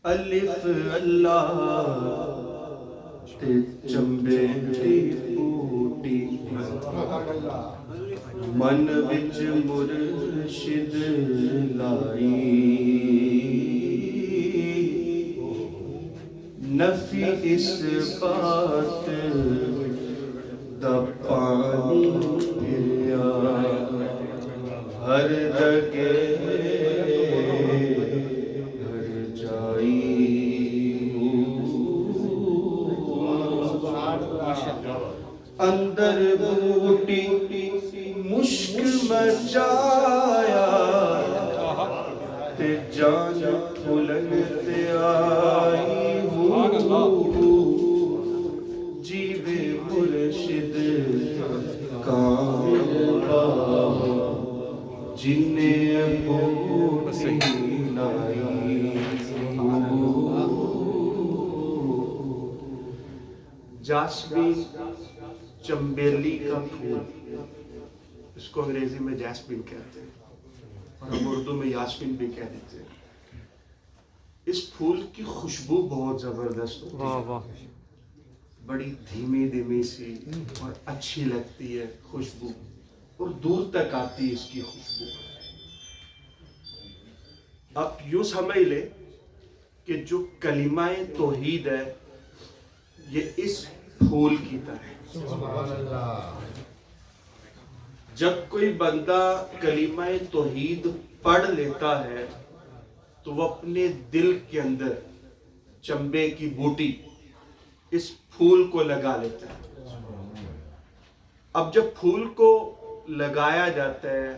الف اللہ تے چمبے دی بوٹی من وچ مرشد لائی نفی اس بات دا پانی پیا ہر دگے اندر بوٹی مشک مچایا تے جان پھلن تے آئی جیوے مرشد کامل بابا جنہیں بوٹی لائی جاسمین چمبیلی کا پھول، اس کو انگریزی میں جاسمین کہتے ہیں اور ہم اردو میں یاسمین بھی کہہ دیتے ہیں۔ اس پھول کی خوشبو بہت زبردست ہوتی ہے، بڑی دھیمی دھیمی سی اور اچھی لگتی ہے خوشبو، اور دور تک آتی ہے اس کی خوشبو۔ آپ یوں سمجھ لیں کہ جو کلمہ توحید ہے یہ اس پھول کی طرح ہے۔ جب کوئی بندہ کلمہ توحید پڑھ لیتا ہے تو وہ اپنے دل کے اندر چمبے کی بوٹی اس پھول کو لگا لیتا ہے۔ اب جب پھول کو لگایا جاتا ہے،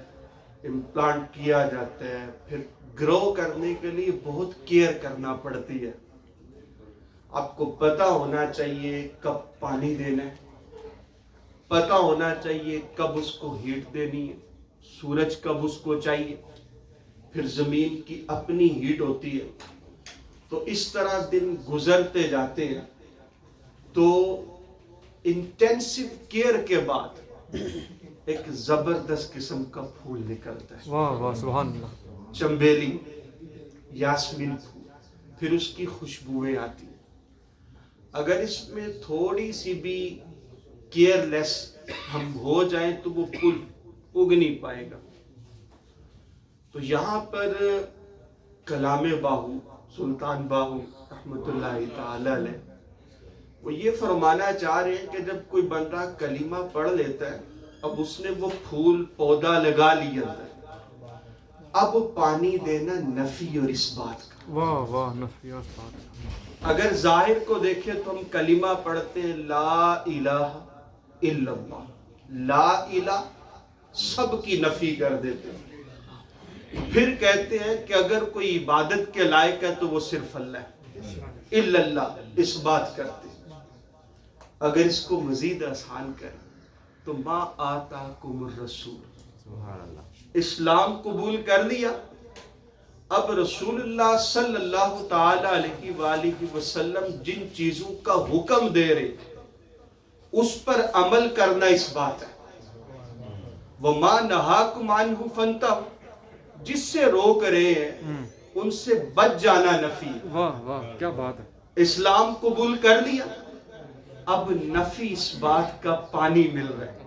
امپلانٹ کیا جاتا ہے، پھر گرو کرنے کے لیے بہت کیئر کرنا پڑتی ہے۔ آپ کو پتہ ہونا چاہیے کب پانی دینا ہے، پتہ ہونا چاہیے کب اس کو ہیٹ دینی ہے، سورج کب اس کو چاہیے، پھر زمین کی اپنی ہیٹ ہوتی ہے۔ تو اس طرح دن گزرتے جاتے ہیں تو انٹینسیو کیئر کے بعد ایک زبردست قسم کا پھول نکلتا ہے۔ واہ واہ سبحان اللہ۔ چمبیلی، یاسمین پھول، پھر اس کی خوشبوئیں آتی ہیں۔ اگر اس میں تھوڑی سی بھی کیئر لیس ہم ہو جائیں تو وہ پھول اگ نہیں پائے گا۔ تو یہاں پر کلام باہو سلطان باہو رحمۃ اللہ تعالی علیہ وہ یہ فرمانا چاہ رہے ہیں کہ جب کوئی بندہ کلمہ پڑھ لیتا ہے، اب اس نے وہ پھول پودا لگا لیا ہے، اب پانی دینا نفی اور اس بات کا۔ واہ واہ نفی اور اس بات کا۔ اگر ظاہر کو دیکھیں تو ہم کلمہ پڑھتے ہیں لا الہ الا اللہ، لا الہ سب کی نفی کر دیتے ہیں، پھر کہتے ہیں کہ اگر کوئی عبادت کے لائق ہے تو وہ صرف اللہ ہے، الا اللہ اس بات کرتے ہیں۔ اگر اس کو مزید آسان کریں تو ما آتاکم الرسول، اسلام قبول کر لیا، اب رسول اللہ صلی اللہ تعالی علیہ وآلہ وسلم جن چیزوں کا حکم دے رہے اس پر عمل کرنا اس بات ہے۔ وَمَا نَهَاكُمْ عَنْهُ فَانْتَهُوا، جس سے روک رہے ہیں ان سے بچ جانا نفی ہے۔ واہ واہ کیا بات ہے۔ اسلام قبول کر لیا، اب نفی اس بات کا پانی مل رہا ہے۔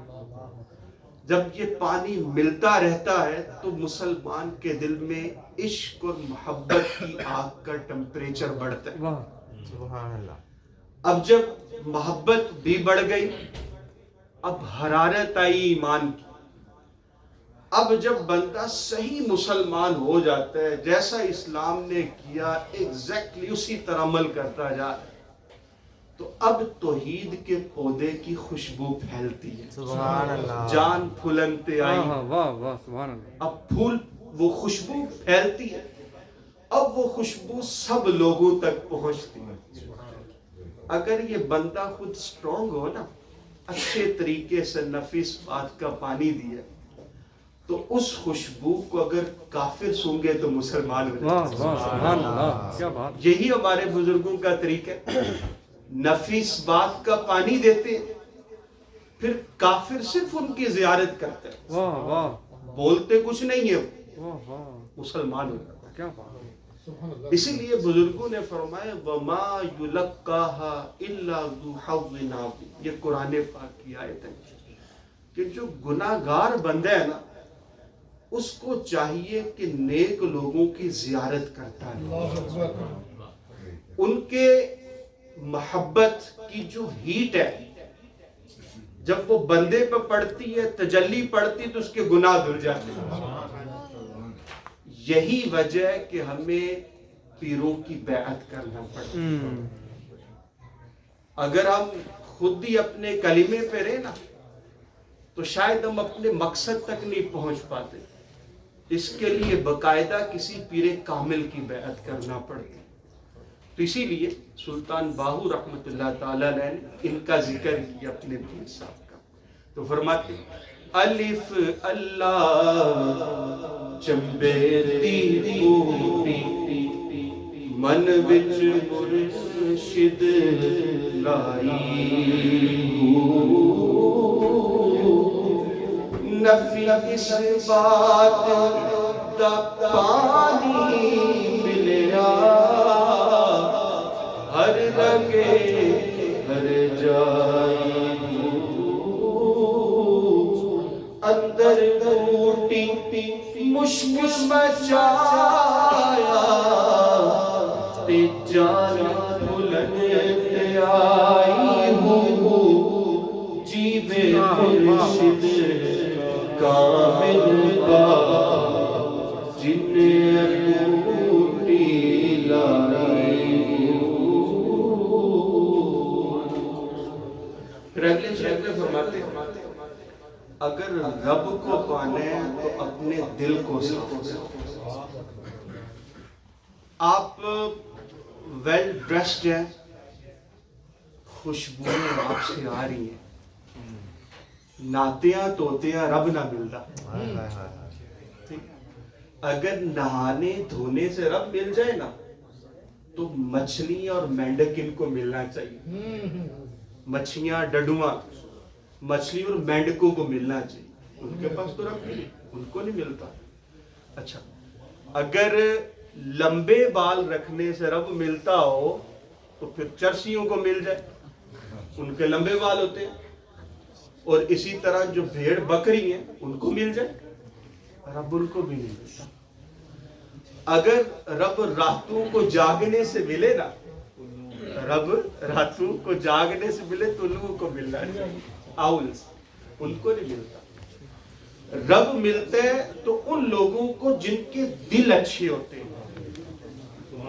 جب یہ پانی ملتا رہتا ہے تو مسلمان کے دل میں عشق اور محبت کی آگ کا ٹمپریچر بڑھتا ہے۔ واہ سبحان اللہ۔ اب جب محبت بھی بڑھ گئی، اب حرارت آئی ایمان کی، اب جب بندہ صحیح مسلمان ہو جاتا ہے، جیسا اسلام نے کیا ایگزیکٹلی اسی طرح عمل کرتا جا رہا ہے، تو اب توحید کے پودے کی خوشبو پھیلتی ہے۔ سبحان اللہ۔ جان پھلنتے آئی، واہ واہ سبحان اللہ۔ اب پھول وہ خوشبو پھیلتی ہے، اب وہ خوشبو سب لوگوں تک پہنچتی ہے۔ اگر یہ بندہ خود سٹرونگ ہو نا، اچھے طریقے سے نفیس بات کا پانی دیا، تو اس خوشبو کو اگر کافر سونگے تو مسلمان ہو جائے۔ واہ واہ سبحان اللہ کیا بات۔ یہی ہمارے بزرگوں کا طریقہ ہے، نفیس بات کا پانی دیتے ہیں، پھر کافر صرف ان کی زیارت کرتے ہیں، واہ واہ بولتے کچھ نہیں ہے، واہ واہ مسلمان ہو جاتا ہے۔ کیا بات ہے اسی لیے بزرگوں نے فرمایا وما یلقاها الا ذو حظ عظیم، یہ قرآن پاک کی آیت ہے کہ جو گناہگار بندہ ہے نا اس کو چاہیے کہ نیک لوگوں کی زیارت کرتا ہے، ان کے محبت کی جو ہیٹ ہے جب وہ بندے پہ پڑتی ہے، تجلی پڑتی تو اس کے گناہ دھل جاتے ہیں۔ یہی وجہ ہے کہ ہمیں پیروں کی بیعت کرنا پڑتا ہے۔ اگر ہم خود ہی اپنے کلمے پہ رہے نا تو شاید ہم اپنے مقصد تک نہیں پہنچ پاتے، اس کے لیے باقاعدہ کسی پیر کامل کی بیعت کرنا پڑتی۔ تو اسی لیے سلطان باہو رحمۃ اللہ تعالی علیہ نے ان کا ذکر کیا اپنے پیر صاحب کا، تو فرماتے الف اللہ چمبے دی بوٹی من وچ مرشد لائی نفی اس بات دا پانی ملیا ہر لگے ہر جائی اندر بوٹی مشکل مچایا تے جان بلند آئی ہوں جیوے مرشد کامل با جن بوٹی لائی۔ پھر اگلے شعر میں فرماتے ہیں اگر رب کو پانا ہے تو اپنے دل کو صاف کرو۔ آپ ویل ڈریسڈ ہیں، خوشبوئیں آپ سے آ رہی ہیں، ناتیاں توتیاں رب نہ ملتا۔ اگر نہانے دھونے سے رب مل جائے نا تو مچھلی اور مینڈک ان کو ملنا چاہیے، مچھلیاں ڈڈواں مچھلی اور مینڈکوں کو ملنا چاہیے، ان کے پاس تو رب نہیں، ان کو نہیں ملتا۔ اچھا اگر لمبے بال رکھنے سے رب ملتا ہو تو پھر چرسیوں کو مل جائے، ان کے لمبے بال ہوتے ہیں، اور اسی طرح جو بھیڑ بکری ہیں ان کو مل جائے، رب ان کو بھی نہیں ملتا۔ اگر رب راتوں کو جاگنے سے ملے نا، رب راتوں کو جاگنے سے ملے تو لوگوں کو ملنا چاہیے، آؤلز ان کو نہیں ملتا۔ رب ملتے ہیں تو ان لوگوں کو جن کے دل اچھے ہوتے ہیں،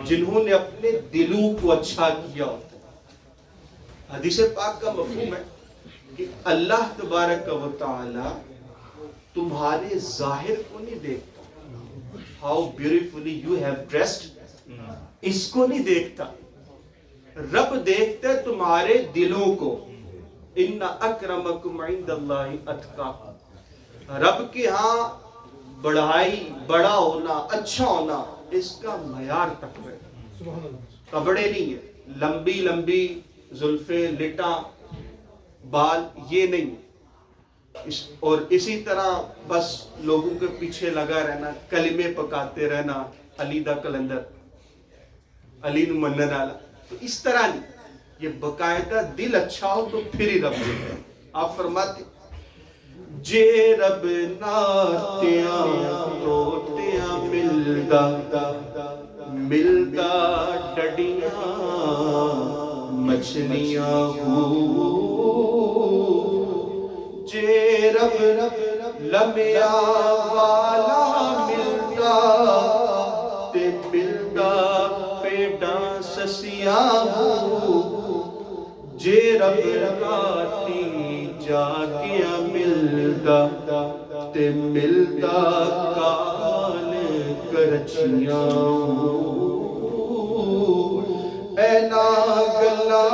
جنہوں نے اپنے دلوں کو اچھا کیا ہوتا ہے۔ حدیث پاک کا مفہوم ہے کہ اللہ تبارک و تعالی تمہارے ظاہر کو نہیں دیکھتا، how beautifully you have dressed, اس کو نہیں دیکھتا، رب دیکھتا ہے تمہارے دلوں کو۔ ان اکرمکم عند اللہ اتقاکم، رب کے ہاں بڑائی، بڑا ہونا، اچھا ہونا، اس کا معیار تقوی ہے، کپڑے نہیں ہے، لمبی لمبی زلفیں، لٹاں، بال، یہ نہیں۔ اور اسی طرح بس لوگوں کے پیچھے لگا رہنا، کلمے پکاتے رہنا، علی دا کلندر، علی نو منن والا، تو اس طرح نہیں، یہ باقاعدہ دل اچھا ہو تو پھر ہی رب دیتا ہے۔ آپ فرماتے جے رب ناتیاں توتیاں ملدا ملدا ڈڈیاں مچھلیاں ہو، جے رب لمیا والا ملدا تے ملدا پیڈاں سسیاں ہو، جے رب راتی جاگیا ملدا تے ملدا کال کرچیاں ہو، اینا گلا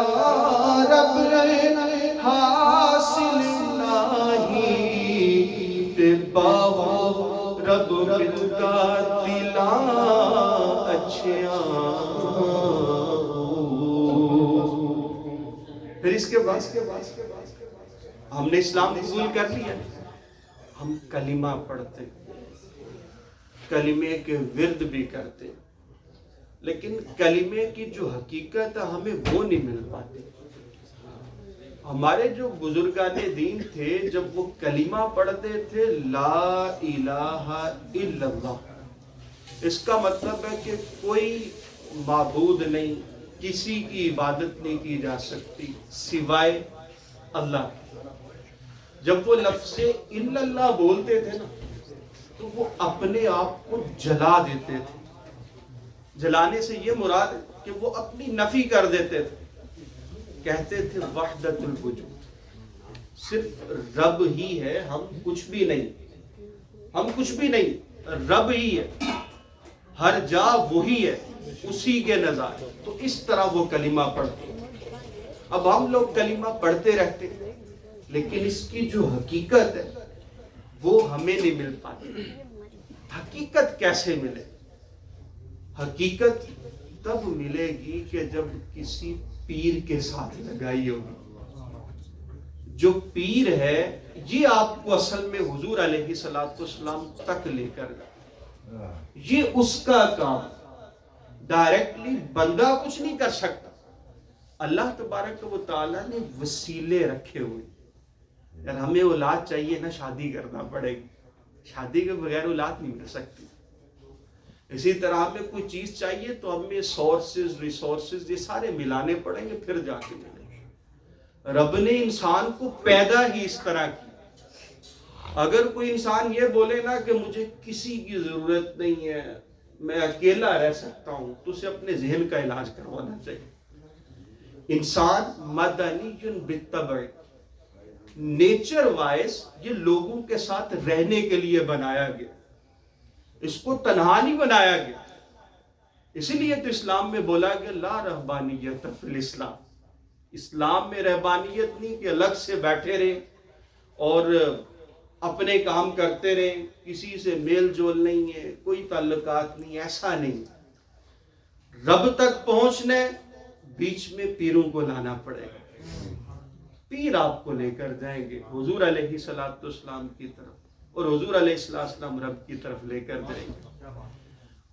رب حاصل نہیں تے باہو رب ملدا دلاں اچھیاں۔ پھر اس کے بعد ہم نے اسلام قبول کر لیا، ہم کلمہ پڑھتے، کلمے کے ورد بھی کرتے، لیکن کلمے کی جو حقیقت ہے ہمیں وہ نہیں مل پاتی. ہمارے جو بزرگان دین تھے جب وہ کلمہ پڑھتے تھے لا الہ الا اللہ، اس کا مطلب ہے کہ کوئی معبود نہیں، کسی کی عبادت نہیں کی جا سکتی سوائے اللہ کی. جب وہ لفظ الا اللہ بولتے تھے نا تو وہ اپنے آپ کو جلا دیتے تھے. جلانے سے یہ مراد ہے کہ وہ اپنی نفی کر دیتے تھے. کہتے تھے وحدت الوجود، صرف رب ہی ہے، ہم کچھ بھی نہیں، ہم کچھ بھی نہیں، رب ہی ہے، ہر جا وہی ہے، اسی کے نظر. تو اس طرح وہ کلمہ پڑھتے. اب ہم لوگ کلمہ پڑھتے رہتے لیکن اس کی جو حقیقت ہے وہ ہمیں نہیں مل پاتی. حقیقت کیسے ملے؟ حقیقت تب ملے گی کہ جب کسی پیر کے ساتھ لگائی ہوگی. جو پیر ہے یہ آپ کو اصل میں حضور علیہ الصلوۃ والسلام تک لے کر گئے. یہ اس کا کام، ڈائریکٹلی بندہ کچھ نہیں کر سکتا. اللہ تبارک و تعالیٰ نے وسیلے رکھے ہوئے. اگر ہمیں اولاد چاہیے نا شادی کرنا پڑے گی، شادی کے بغیر اولاد نہیں مل سکتی. اسی طرح ہمیں کوئی چیز چاہیے تو ہمیں سورسز ریسورسز یہ سارے ملانے پڑیں گے پھر جا کے ملیں گے. رب نے انسان کو پیدا ہی اس طرح کی. اگر کوئی انسان یہ بولے نا کہ مجھے کسی کی ضرورت نہیں ہے، میں اکیلا رہ سکتا ہوں، تو اسے اپنے ذہن کا علاج کروانا چاہیے. انسان مدنی بالطبع، نیچر وائز یہ لوگوں کے ساتھ رہنے کے لیے بنایا گیا، اس کو تنہا نہیں بنایا گیا. اسی لیے تو اسلام میں بولا کہ لا رہبانیت فی الاسلام. اسلام میں رہبانیت نہیں کہ الگ سے بیٹھے رہیں اور اپنے کام کرتے رہیں، کسی سے میل جول نہیں ہے، کوئی تعلقات نہیں، ایسا نہیں. رب تک پہنچنے بیچ میں پیروں کو لانا پڑے گا. پیر آپ کو لے کر جائیں گے حضور علیہ الصلوۃ والسلام کی طرف، اور حضور علیہ السلام رب کی طرف لے کر جائیں گے.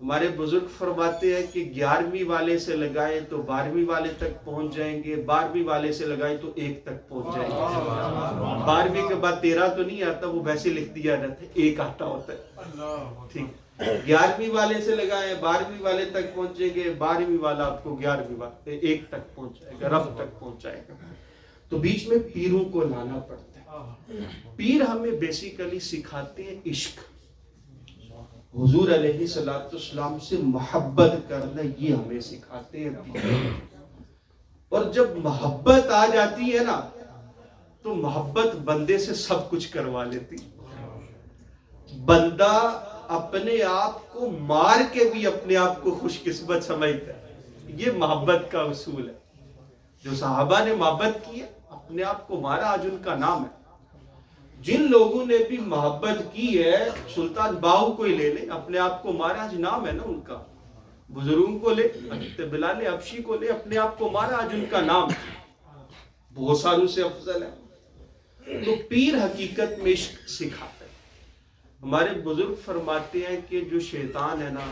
ہمارے بزرگ فرماتے ہیں کہ 11ویں والے سے لگائیں تو 12ویں والے تک پہنچ جائیں گے، 12ویں والے سے لگائیں تو 1 تک پہنچ جائیں گے. 12ویں کے بعد 13 تو نہیں آتا، وہ ویسے لکھ دیا جاتا ہے، 1 آتا ہوتا ہے. ٹھیک، 11ویں والے سے لگائیں 12ویں والے تک پہنچیں گے، 12ویں والا آپ کو 11ویں والے 1 تک پہنچائے گا، رب تک پہنچائے گا. تو بیچ میں پیروں کو لانا پڑتا ہے. پیر ہمیں بیسیکلی سکھاتے ہیں عشق، حضور علیہ الصلوۃ والسلام سے محبت کرنا، یہ ہمیں سکھاتے ہیں. اور جب محبت آ جاتی ہے نا تو محبت بندے سے سب کچھ کروا لیتی. بندہ اپنے آپ کو مار کے بھی اپنے آپ کو خوش قسمت سمجھتا ہے. یہ محبت کا اصول ہے. جو صحابہ نے محبت کی ہے اپنے آپ کو مارا، آج ان کا نام ہے. جن لوگوں نے بھی محبت کی ہے، سلطان باہو کو ہی لے لیں، اپنے آپ کو مارا، آج نام ہے نا ان کا. بزرگوں کو لے، بلال حبشی کو لے، اپنے آپ کو مارا، آج ان کا نام ہے. بہت ساروں سے افضل ہے. تو پیر حقیقت میں عشق سکھاتا ہے. ہمارے بزرگ فرماتے ہیں کہ جو شیطان ہے نا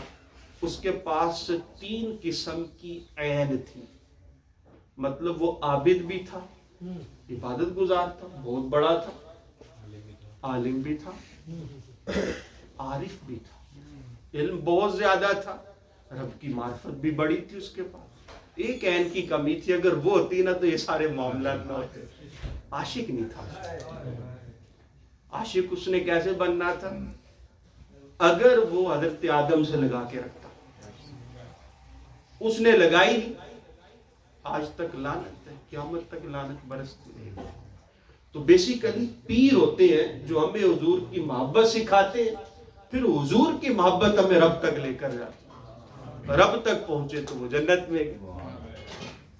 اس کے پاس 3 قسم کی عین تھی. مطلب وہ عابد بھی تھا، عبادت گزار تھا، بہت بڑا تھا، عالم بھی تھا، عارف بھی تھا، علم بہت زیادہ تھا، رب کی معرفت بھی بڑی تھی اس کے پاس. ایک عین کی کمی تھی، اگر وہ ہوتی نا تو یہ سارے معاملات نہ ہوتے. عاشق نہیں تھا. عاشق اس نے کیسے بننا تھا؟ اگر وہ حضرت آدم سے لگا کے رکھتا، اس نے لگائی نہیں، آج تک لعنت ہے، قیامت تک لعنت برستی رہے گی. تو بیسیکلی پیر ہوتے ہیں جو ہمیں حضور کی محبت سکھاتے ہیں، پھر حضور کی محبت ہمیں رب تک لے کر جاتے ہیں. رب تک پہنچے تو وہ جنت میں گئے.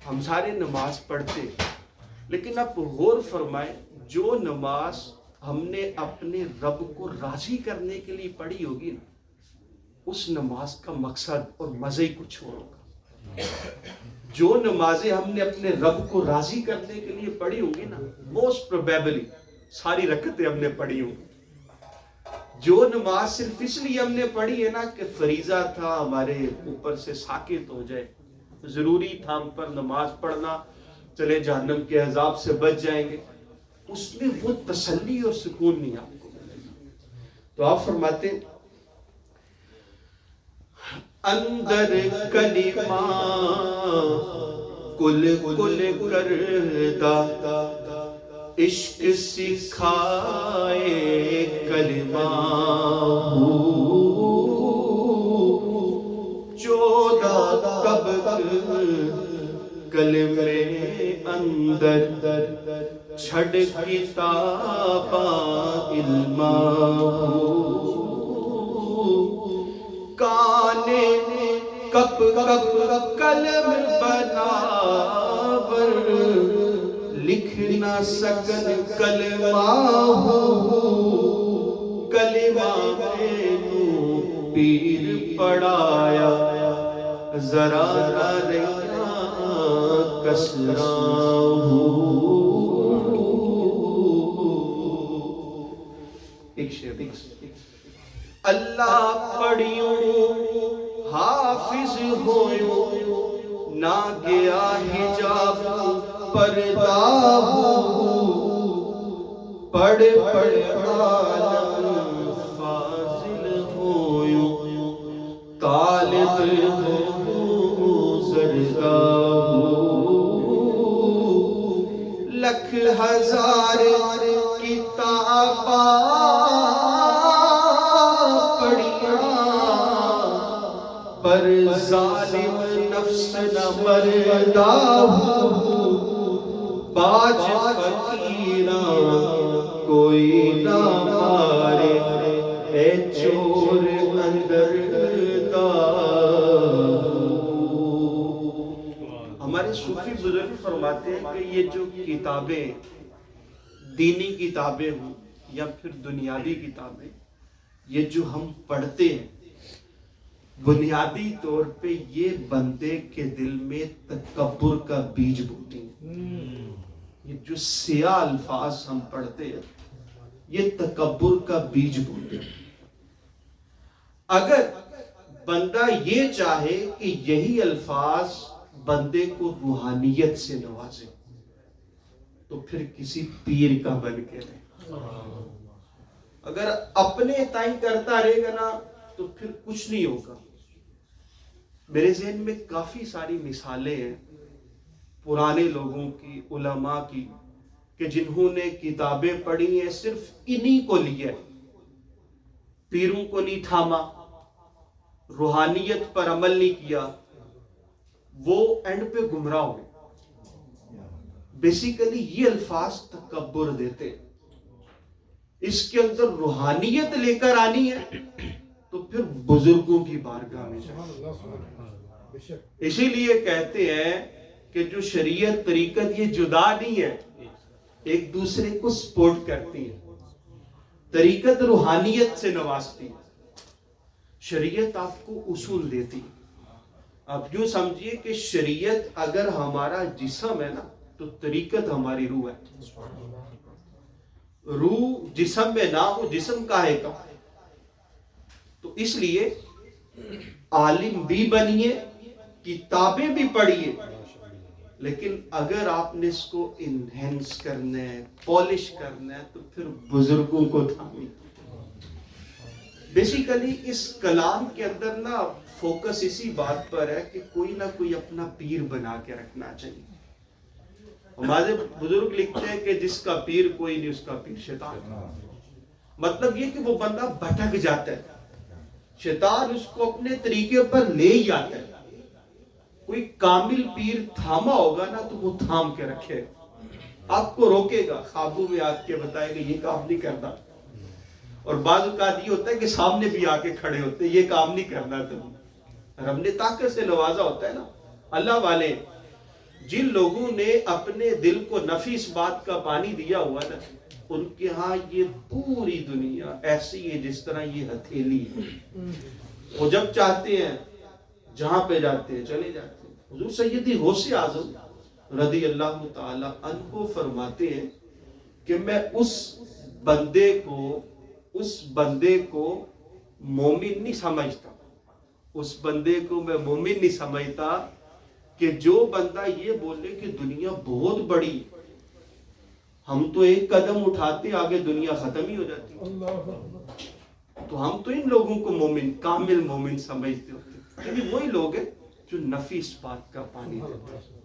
ہم سارے نماز پڑھتے لیکن اب غور فرمائیں، جو نماز ہم نے اپنے رب کو راضی کرنے کے لیے پڑھی ہوگی نا، اس نماز کا مقصد اور مزے ہی کچھ اور ہوگا. جو نمازیں ہم نے اپنے رب کو راضی کرنے کے لیے پڑھی ہوگی نا، موسٹ پروبیبلی ساری رکعتیں ہم نے پڑھی ہوگی. جو نماز صرف اس لیے ہم نے پڑھی ہے نا کہ فریضہ تھا ہمارے اوپر سے ساقط ہو جائے، ضروری تھا ہم پر نماز پڑھنا، چلے جہنم کے عذاب سے بچ جائیں گے، اس میں وہ تسلی اور سکون نہیں آپ کو ملے گا۔ تو آپ فرماتے ہیں اندر کلمہ کل کل کردہ، عشق سکھائے کلمہ چودہ طبق کلمے اندر چھڑ کتاباں علماں کانے کپ کپ قلم بناور لکھ نہ سکن کلمہ کلمہ میں پیر پڑھایا ذرا نہ رہا کسرا ایک شعر اللہ پڑھیوں حافظ ہویوں نہ گیا حجاب پردہ پڑھ پڑھ عالم فاضل ہویوں طالب ہو زرگا لکھ ہزار کتاباں پر ظالم نفس نہ مردہ باج فقیرہ کوئی نہ مارے اے چور اندر دا۔ ہمارے صوفی بزرگ فرماتے ہیں کہ یہ جو کتابیں دینی کتابیں ہوں یا پھر دنیاوی کتابیں، یہ جو ہم پڑھتے ہیں بنیادی طور پہ یہ بندے کے دل میں تکبر کا بیج بوتی ہیں۔ یہ جو سیاہ الفاظ ہم پڑھتے ہیں یہ تکبر کا بیج بوتے ہیں۔ اگر بندہ یہ چاہے کہ یہی الفاظ بندے کو روحانیت سے نوازے تو پھر کسی پیر کا بن کے رہے، اگر اپنے تائیں کرتا رہے گا نا تو پھر کچھ نہیں ہوگا۔ میرے ذہن میں کافی ساری مثالیں ہیں پرانے لوگوں کی، علماء کی، کہ جنہوں نے کتابیں پڑھی ہیں صرف انہی کو لیا، پیروں کو نہیں تھاما، روحانیت پر عمل نہیں کیا، وہ اینڈ پہ گمراہ ہوئے۔ بیسیکلی یہ الفاظ تکبر دیتے، اس کے اندر روحانیت لے کر آنی ہے تو پھر بزرگوں کی بارگاہ میں جائیں۔ اسی لیے کہتے ہیں کہ جو شریعت طریقت یہ جدا نہیں ہے، ایک دوسرے کو سپورٹ کرتی ہے۔ طریقت روحانیت سے نوازتی ہے، شریعت آپ کو اصول دیتی ہے۔ آپ یوں سمجھیے کہ شریعت اگر ہمارا جسم ہے نا تو طریقت ہماری روح ہے۔ روح جسم میں نہ ہو، جسم کاہے کا؟ تو اس لیے عالم بھی بنیے، کتابیں بھی پڑھیے، لیکن اگر آپ نے اس کو انہینس کرنا ہے، پالش کرنا ہے، تو پھر بزرگوں کو تھامی۔ بیسیکلی اس کلام کے اندر نا فوکس اسی بات پر ہے کہ کوئی نہ کوئی اپنا پیر بنا کے رکھنا چاہیے۔ ہمارے بزرگ لکھتے ہیں کہ جس کا پیر کوئی نہیں اس کا پیر شیطان۔ مطلب یہ کہ وہ بندہ بھٹک جاتا ہے، شیطان اس کو اپنے طریقے پر لے ہی آتا ہے۔ کوئی کامل پیر تھاما ہوگا نا تو وہ تھام کے رکھے، آپ کو روکے گا، خوابوں میں آ کے بتائے گا یہ کام نہیں کرنا، اور بعض اوقات یہ ہوتا ہے کہ سامنے بھی آ کے کھڑے ہوتے ہیں یہ کام نہیں کرنا تم۔ رب نے طاقت سے نوازا ہوتا ہے نا۔ اللہ والے جن لوگوں نے اپنے دل کو نفی اس بات کا پانی دیا ہوا نا، ان کے ہاں یہ پوری دنیا ایسی ہے جس طرح یہ ہتھیلی ہے، وہ جب چاہتے ہیں جہاں پہ جاتے ہیں چلے جاتے ہیں۔ حضور سیدی غوث اعظم رضی اللہ تعالی عنہ فرماتے ہیں کہ میں اس بندے کو اس بندے کو مومن نہیں سمجھتا، اس بندے کو میں مومن نہیں سمجھتا کہ جو بندہ یہ بولے کہ دنیا بہت بڑی، ہم تو ایک قدم اٹھاتے آگے دنیا ختم ہی ہو جاتی، تو ہم تو ان لوگوں کو مومن، کامل مومن سمجھتے ہوتے، لیکن وہی لوگ ہیں جو نفی اس بات کا پانی دیتے ہیں،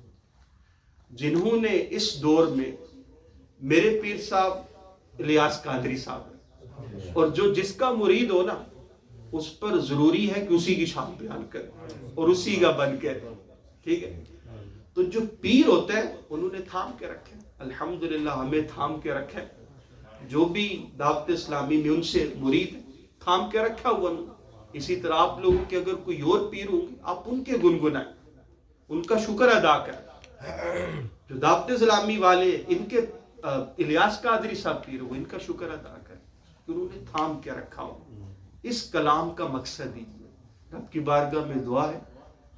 جنہوں نے اس دور میں میرے پیر صاحب الیاس قادری صاحب، اور جو جس کا مرید ہو نا اس پر ضروری ہے کہ اسی کی شان بیان کرے اور اسی کا بن کرے، ٹھیک ہے؟ تو جو پیر ہوتے ہیں انہوں نے تھام کے رکھے، الحمدللہ ہمیں تھام کے رکھے، جو بھی دعوت اسلامی میں ان سے مرید ہے تھام کے رکھا ہوا انہوں نے۔ اسی طرح آپ لوگوں کے اگر کوئی اور پیر ہوں گے آپ ان کے گنگنائیں، ان کا شکر ادا کریں، جو دعوت اسلامی والے ان کے الیاس قادری صاحب پیر ہو ان کا شکر ادا کریں کہ انہوں نے تھام کے رکھا ہو۔ اس کلام کا مقصد ہی ہے، رب کی بارگاہ میں دعا ہے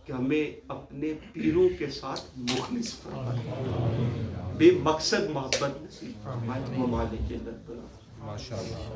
کہ ہمیں اپنے پیروں کے ساتھ مخلص فرمائے، بے مقصد محبت نصیب فرمائے، وہ مالک رب العالمین۔ ماشاء اللہ۔